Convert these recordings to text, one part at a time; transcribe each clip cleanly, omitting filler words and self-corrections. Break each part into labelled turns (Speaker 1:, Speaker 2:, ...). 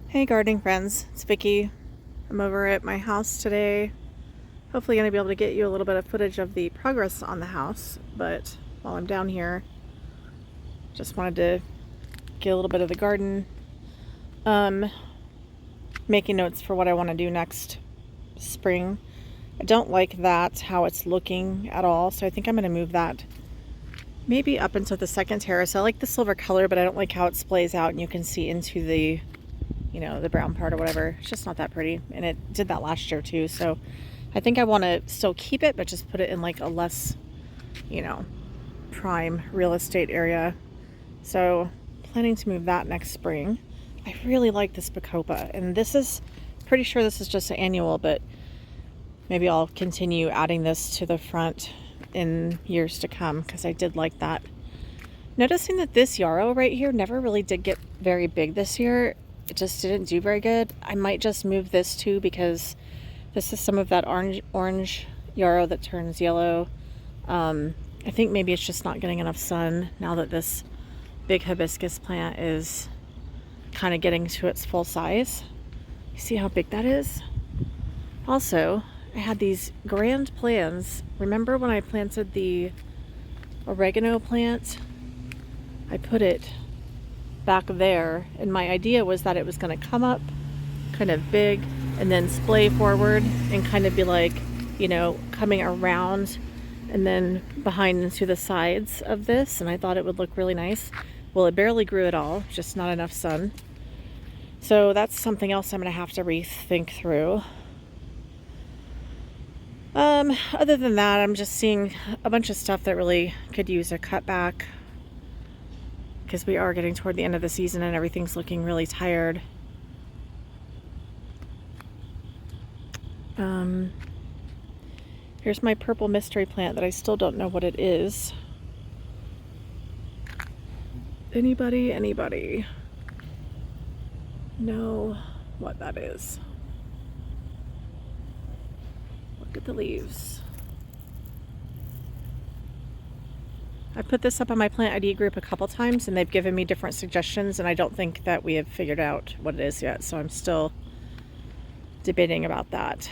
Speaker 1: Hey gardening friends, it's Vicky. I'm over at my house today. Hopefully going to be able to get you a little bit of footage of the progress on the house, but while I'm down here, just wanted to get a little bit of the garden. Making notes for what I want to do next spring. I don't like that, how it's looking at all, so I think I'm going to move that maybe up into the second terrace. I like the silver color, but I don't like how it splays out and you can see into the the brown part or whatever. It's just not that pretty. And it did that last year too. So I think I want to still keep it, but just put it in like a less, prime real estate area. So planning to move that next spring. I really like this Bacopa. And this is, pretty sure this is just an annual, but maybe I'll continue adding this to the front in years to come because I did like that. Noticing that this yarrow right here never really did get very big this year. It just didn't do very good. I might just move this too because this is some of that orange yarrow that turns yellow. I think maybe it's just not getting enough sun now that this big hibiscus plant is kind of getting to its full size. You see how big that is? Also, I had these grand plans. Remember when I planted the oregano plant? I put it back there, and my idea was that it was going to come up kind of big and then splay forward and kind of be like, coming around and then behind and to the sides of this, and I thought it would look really nice. Well, it barely grew at all, just not enough sun. So that's something else I'm going to have to rethink through. Other than that, I'm just seeing a bunch of stuff that really could use a cutback, because we are getting toward the end of the season and everything's looking really tired. Here's my purple mystery plant that I still don't know what it is. Anybody know what that is? Look at the leaves. I put this up on my plant ID group a couple times and they've given me different suggestions, and I don't think that we have figured out what it is yet, so I'm still debating about that.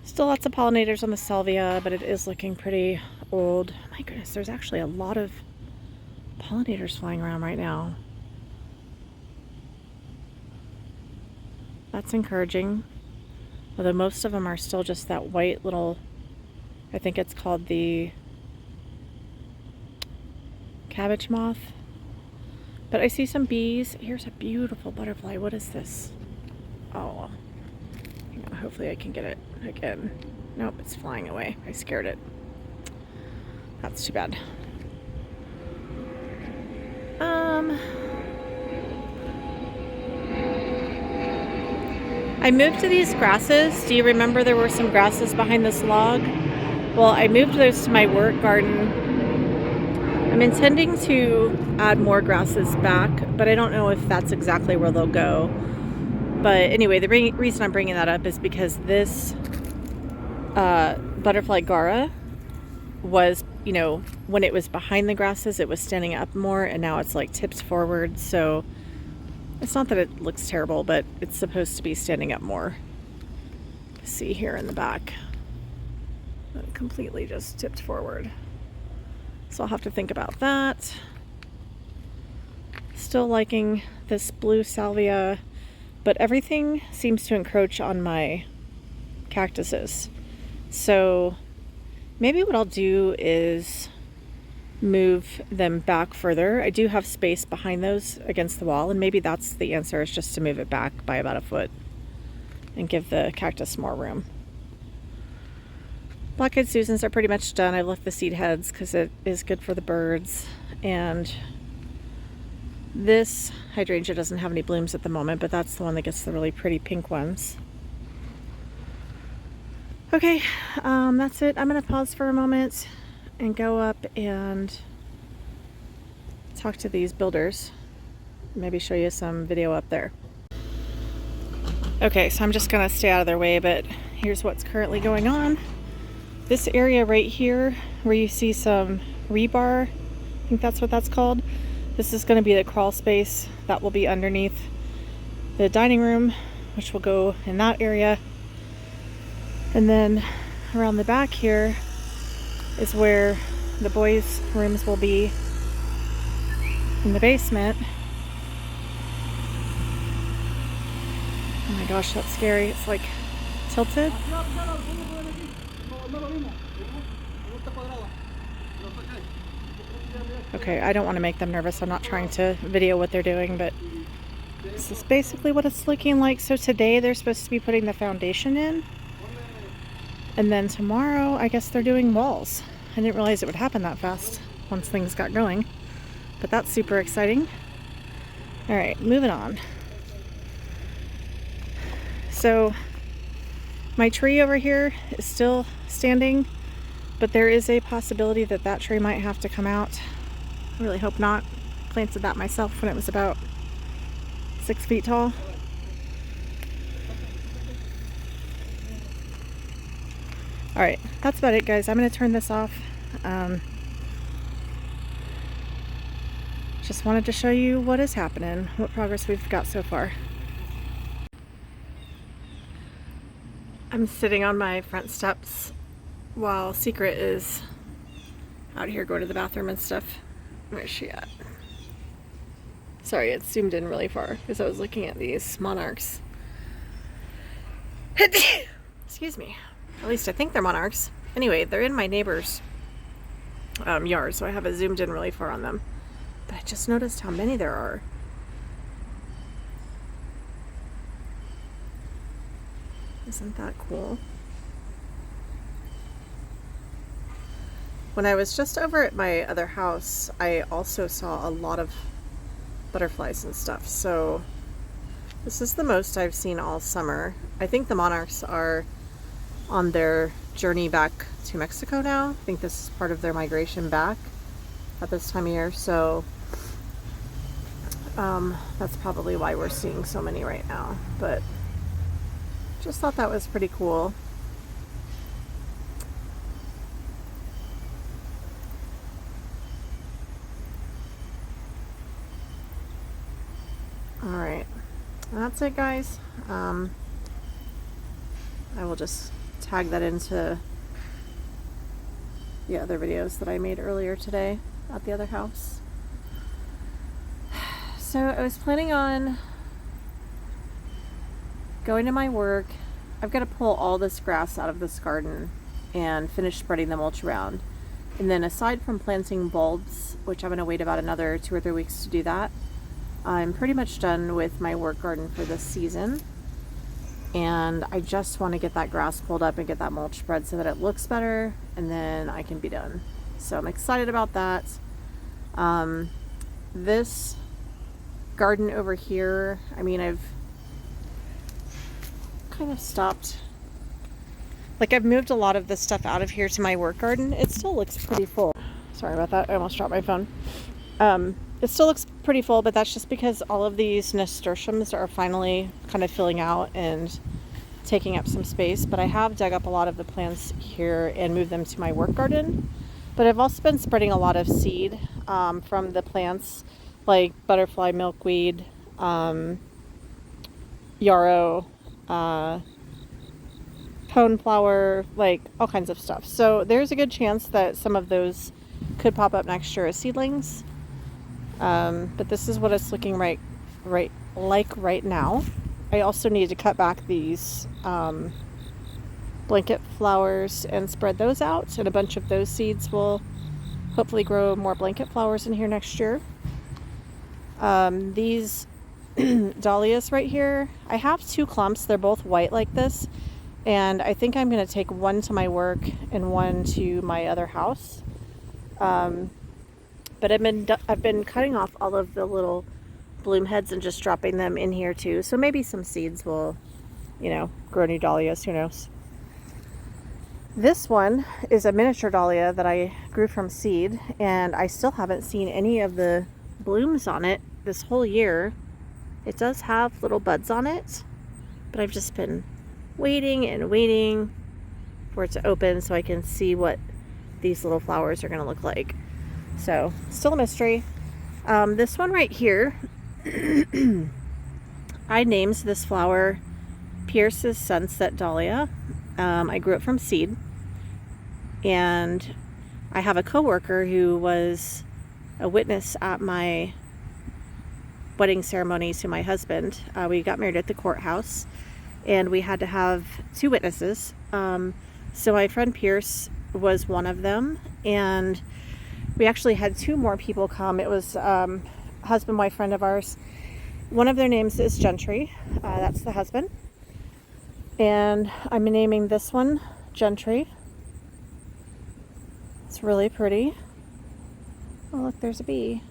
Speaker 1: Still lots of pollinators on the salvia, but it is looking pretty old. My goodness, there's actually a lot of pollinators flying around right now. That's encouraging, although most of them are still just that white little, I think it's called the cabbage moth. But I see some bees. Here's a beautiful butterfly. What is this? Oh, hang on, hopefully I can get it again. Nope, it's flying away. I scared it. That's too bad. I moved to these grasses. Do you remember there were some grasses behind this log? Well, I moved those to my work garden. I'm intending to add more grasses back, but I don't know if that's exactly where they'll go. But anyway, the reason I'm bringing that up is because this butterfly gara was, when it was behind the grasses, it was standing up more, and now it's like tipped forward. So it's not that it looks terrible, but it's supposed to be standing up more. See here in the back, completely just tipped forward. So I'll have to think about that. Still liking this blue salvia, but everything seems to encroach on my cactuses. So maybe what I'll do is move them back further. I do have space behind those against the wall, and maybe that's the answer, is just to move it back by about a foot and give the cactus more room. Black-eyed Susans are pretty much done. I left the seed heads because it is good for the birds. And this hydrangea doesn't have any blooms at the moment, but that's the one that gets the really pretty pink ones. Okay, that's it. I'm going to pause for a moment and go up and talk to these builders. Maybe show you some video up there. Okay, so I'm just going to stay out of their way, but here's what's currently going on. This area right here where you see some rebar, I think that's what that's called, This is going to be the crawl space that will be underneath the dining room, which will go in that area. And then around the back here is where the boys' rooms will be in the basement. Oh my gosh, that's scary. It's like tilted. Okay, I don't want to make them nervous. I'm not trying to video what they're doing, but this is basically what it's looking like. So today they're supposed to be putting the foundation in. And then tomorrow, I guess they're doing walls. I didn't realize it would happen that fast once things got going. But that's super exciting. All right, moving on. So my tree over here is still standing, but there is a possibility that that tree might have to come out. I really hope not. Planted that myself when it was about 6 feet tall. All right, that's about it, guys. I'm going to turn this off. Just wanted to show you what is happening, what progress we've got so far. I'm sitting on my front steps while Secret is out here going to the bathroom and stuff. Where's she at? Sorry, it zoomed in really far because I was looking at these monarchs. Excuse me. At least I think they're monarchs. Anyway, they're in my neighbor's yard, so I have it zoomed in really far on them. But I just noticed how many there are. Isn't that cool? When I was just over at my other house, I also saw a lot of butterflies and stuff. So this is the most I've seen all summer. I think the monarchs are on their journey back to Mexico now. I think this is part of their migration back at this time of year. So that's probably why we're seeing so many right now. But just thought that was pretty cool. Alright, that's it, guys. I will just tag that into the other videos that I made earlier today at the other house. So I was planning on going to my work. I've got to pull all this grass out of this garden and finish spreading the mulch around. And then aside from planting bulbs, which I'm going to wait about another 2 or 3 weeks to do that, I'm pretty much done with my work garden for this season. And I just want to get that grass pulled up and get that mulch spread so that it looks better, and then I can be done. So I'm excited about that. This garden over here, I mean, I've kind of stopped. Like, I've moved a lot of this stuff out of here to my work garden. It still looks pretty full. Sorry about that. I almost dropped my phone. It still looks pretty full, but that's just because all of these nasturtiums are finally kind of filling out and taking up some space. But I have dug up a lot of the plants here and moved them to my work garden. But I've also been spreading a lot of seed from the plants, like butterfly milkweed, yarrow, coneflower, like all kinds of stuff. So there's a good chance that some of those could pop up next year as seedlings. But this is what it's looking right now. I also need to cut back these blanket flowers and spread those out, and a bunch of those seeds will hopefully grow more blanket flowers in here next year. These dahlias right here, I have 2 clumps. They're both white like this, and I think I'm going to take one to my work and one to my other house. But I've been cutting off all of the little bloom heads and just dropping them in here too. So maybe some seeds will, grow new dahlias. Who knows? This one is a miniature dahlia that I grew from seed, and I still haven't seen any of the blooms on it this whole year. It does have little buds on it, but I've just been waiting and waiting for it to open so I can see what these little flowers are going to look like. So, still a mystery. This one right here, I named this flower Pierce's Sunset Dahlia. I grew it from seed, and I have a coworker who was a witness at my wedding ceremony to my husband. We got married at the courthouse, and we had to have 2 witnesses. So my friend Pierce was one of them, and we actually had 2 more people come. It was a husband-wife friend of ours. One of their names is Gentry. That's the husband. And I'm naming this one Gentry. It's really pretty. Oh, look, there's a bee.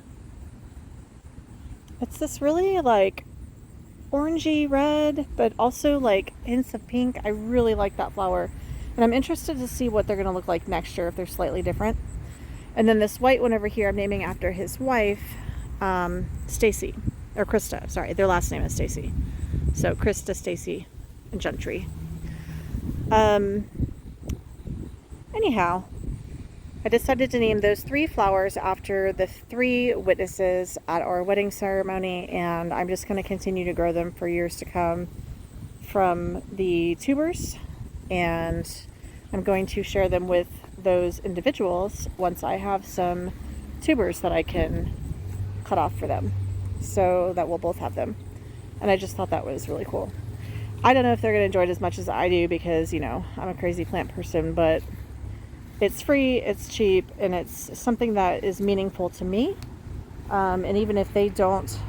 Speaker 1: It's this really like orangey red, but also like hints of pink. I really like that flower. And I'm interested to see what they're going to look like next year, if they're slightly different. And then this white one over here, I'm naming after his wife, Stacy, or Krista. Sorry, their last name is Stacy. So Krista, Stacy, and Gentry. Anyhow, I decided to name those 3 flowers after the 3 witnesses at our wedding ceremony, and I'm just going to continue to grow them for years to come from the tubers, and I'm going to share them with those individuals once I have some tubers that I can cut off for them, so that we'll both have them. And I just thought that was really cool. I don't know if they're going to enjoy it as much as I do, because, you know, I'm a crazy plant person, but it's free, it's cheap, and it's something that is meaningful to me. And even if they don't,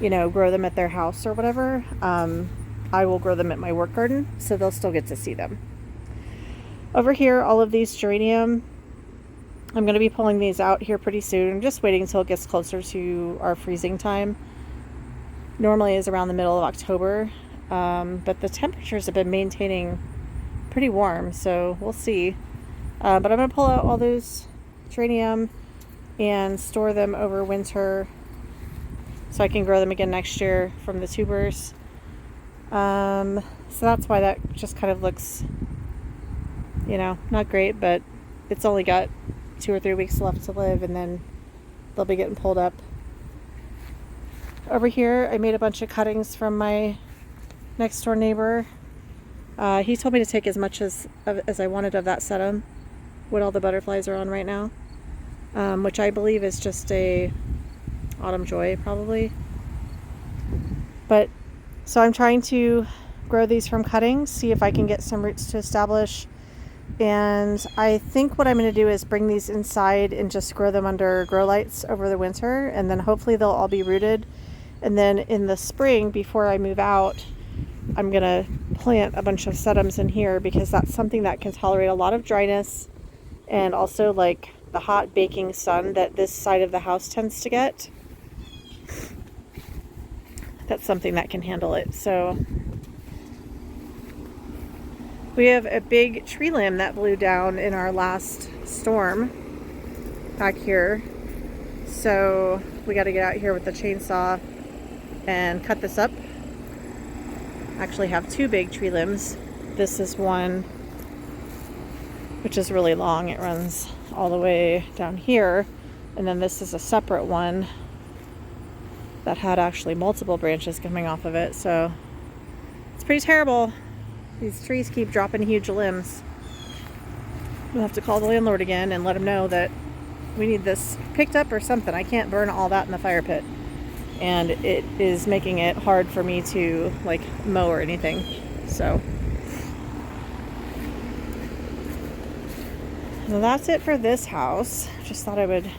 Speaker 1: you know, grow them at their house or whatever, I will grow them at my work garden, so they'll still get to see them. Over here, all of these geranium, I'm going to be pulling these out here pretty soon. I'm just waiting until it gets closer to our freezing time. Normally is around the middle of October, but the temperatures have been maintaining pretty warm, so we'll see. But I'm going to pull out all those geranium and store them over winter so I can grow them again next year from the tubers. So that's why that just kind of looks, you know, not great, but it's only got 2 or 3 weeks left to live, and then they'll be getting pulled up. Over here, I made a bunch of cuttings from my next door neighbor. He told me to take as much as I wanted of that sedum, what all the butterflies are on right now, which I believe is just a autumn joy probably. But so I'm trying to grow these from cuttings, see if I can get some roots to establish. And I think what I'm going to do is bring these inside and just grow them under grow lights over the winter, and then hopefully they'll all be rooted. And then in the spring, before I move out, I'm going to plant a bunch of sedums in here, because that's something that can tolerate a lot of dryness, and also like the hot baking sun that this side of the house tends to get. That's something that can handle it. So we have a big tree limb that blew down in our last storm back here. So we got to get out here with the chainsaw and cut this up. I actually have 2 big tree limbs. This is one which is really long. It runs all the way down here. And then this is a separate one that had actually multiple branches coming off of it. So it's pretty terrible. These trees keep dropping huge limbs. We'll have to call the landlord again and let him know that we need this picked up or something. I can't burn all that in the fire pit, and it is making it hard for me to like mow or anything. So that's it for this house. Just thought I would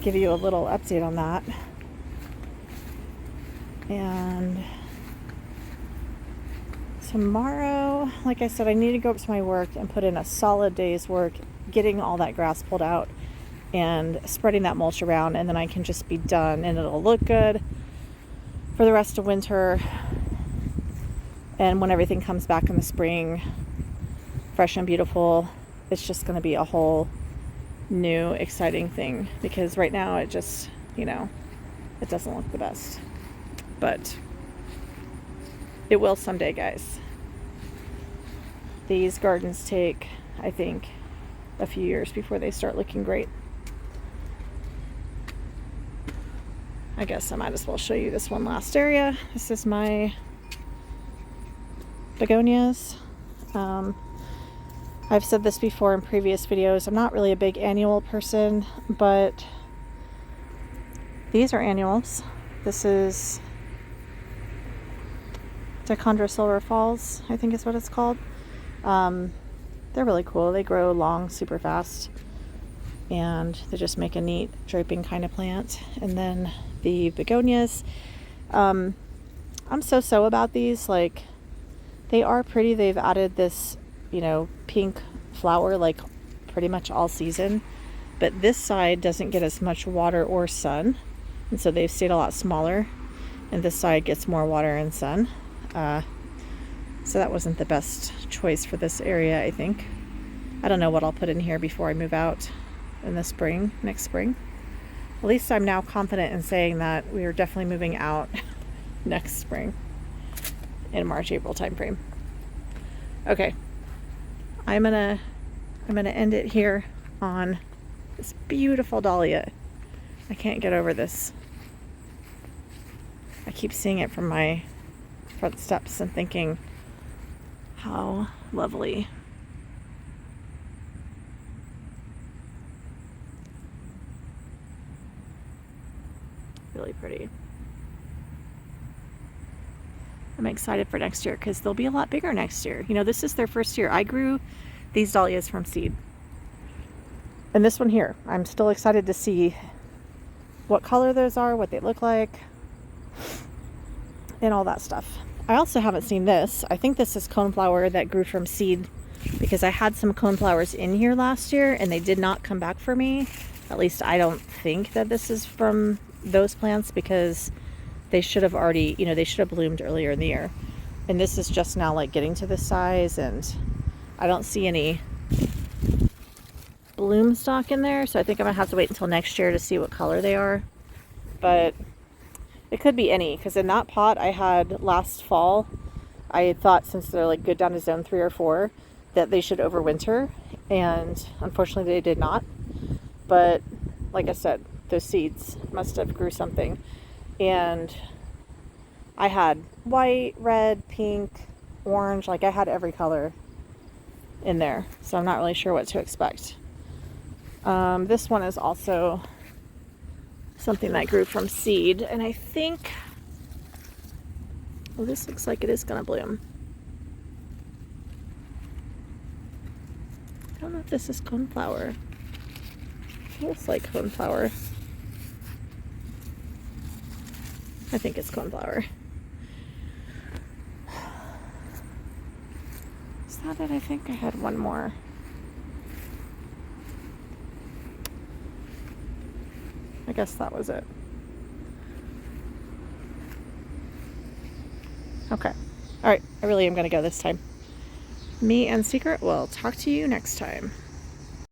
Speaker 1: give you a little update on that. And tomorrow, like I said, I need to go up to my work and put in a solid day's work getting all that grass pulled out and spreading that mulch around, and then I can just be done, and it'll look good for the rest of winter. And when everything comes back in the spring, fresh and beautiful, it's just going to be a whole new exciting thing, because right now it just, you know, it doesn't look the best, but it will someday, guys. These gardens take, I think, a few years before they start looking great. I guess I might as well show you this one last area. This is my begonias. I've said this before in previous videos. I'm not really a big annual person, but these are annuals. This is Dichondra Silver Falls, I think is what it's called. They're really cool. They grow long super fast, and they just make a neat draping kind of plant. And then the begonias, I'm so about these. Like, they are pretty. They've added this, you know, pink flower like pretty much all season, but this side doesn't get as much water or sun, and so they've stayed a lot smaller, and this side gets more water and sun. So that wasn't the best choice for this area, I think. I don't know what I'll put in here before I move out in the spring, next spring. At least I'm now confident in saying that we are definitely moving out next spring in March, April timeframe. Okay, I'm gonna end it here on this beautiful dahlia. I can't get over this. I keep seeing it from my front steps and thinking, how lovely. Really pretty. I'm excited for next year because they'll be a lot bigger next year. You know, this is their first year. I grew these dahlias from seed. And this one here, I'm still excited to see what color those are, what they look like, and all that stuff. I also haven't seen this. I think this is coneflower that grew from seed, because I had some coneflowers in here last year and they did not come back for me. At least I don't think that this is from those plants, because they should have already, you know, they should have bloomed earlier in the year. And this is just now like getting to this size, and I don't see any bloom stock in there, so I think I'm gonna have to wait until next year to see what color they are. But it could be any, because in that pot I had last fall, I had thought, since they're like good down to zone 3 or 4, that they should overwinter, and unfortunately they did not. But like I said, those seeds must have grew something. And I had white, red, pink, orange, like I had every color in there, so I'm not really sure what to expect. This one is also something that grew from seed, and I think, well, this looks like it is gonna bloom. I don't know if this is coneflower. It looks like coneflower. I think it's coneflower. Is that it? I think I had one more. I guess that was it. Okay. All right. I really am going to go this time. Me and Secret will talk to you next time.